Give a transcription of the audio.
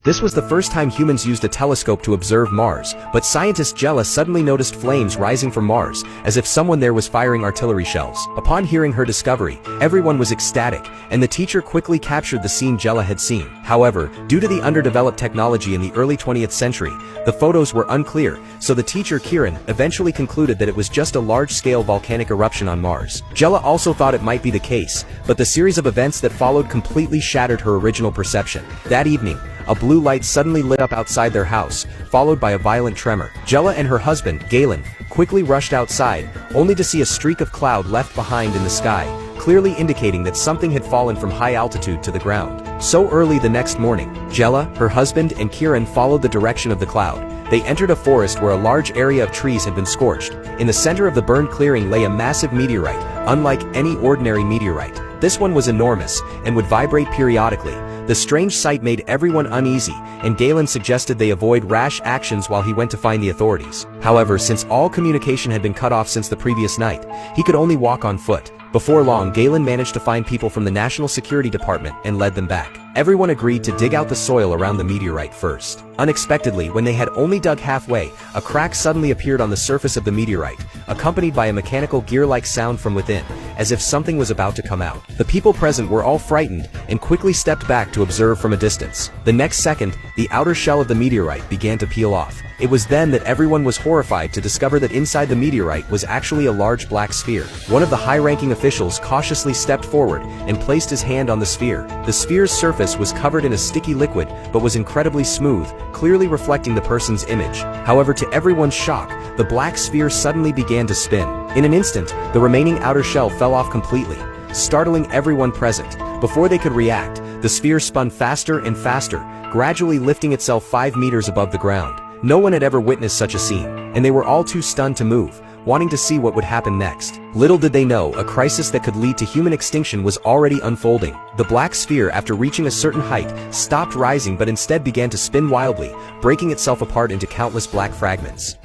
This was the first time humans used a telescope to observe Mars, but scientist Jella suddenly noticed flames rising from Mars, as if someone there was firing artillery shells. Upon hearing her discovery, everyone was ecstatic, and the teacher quickly captured the scene Jella had seen. However, due to the underdeveloped technology in the early 20th century, the photos were unclear, so the teacher Kieran eventually concluded that it was just a large-scale volcanic eruption on Mars. Jella also thought it might be the case, but the series of events that followed completely shattered her original perception. That evening, a blue light suddenly lit up outside their house, followed by a violent tremor. Jella and her husband, Galen, quickly rushed outside, only to see a streak of cloud left behind in the sky, clearly indicating that something had fallen from high altitude to the ground. So early the next morning, Jella, her husband, and Kieran followed the direction of the cloud. They entered a forest where a large area of trees had been scorched. In the center of the burned clearing lay a massive meteorite, unlike any ordinary meteorite. This one was enormous, and would vibrate periodically. The strange sight made everyone uneasy, and Galen suggested they avoid rash actions while he went to find the authorities. However, since all communication had been cut off since the previous night, he could only walk on foot. Before long, Galen managed to find people from the National Security Department and led them back. Everyone agreed to dig out the soil around the meteorite first. Unexpectedly, when they had only dug halfway, a crack suddenly appeared on the surface of the meteorite, accompanied by a mechanical gear-like sound from within, as if something was about to come out. The people present were all frightened and quickly stepped back to observe from a distance. The next second, the outer shell of the meteorite began to peel off. It was then that everyone was horrified to discover that inside the meteorite was actually a large black sphere. One of the high-ranking officials cautiously stepped forward and placed his hand on the sphere. The sphere's surface was covered in a sticky liquid, but was incredibly smooth, clearly reflecting the person's image. However, to everyone's shock, the black sphere suddenly began to spin. In an instant, the remaining outer shell fell off completely, startling everyone present. Before they could react, the sphere spun faster and faster, gradually lifting itself 5 meters above the ground. No one had ever witnessed such a scene, and they were all too stunned to move, wanting to see what would happen next. Little did they know, a crisis that could lead to human extinction was already unfolding. The black sphere, after reaching a certain height, stopped rising but instead began to spin wildly, breaking itself apart into countless black fragments.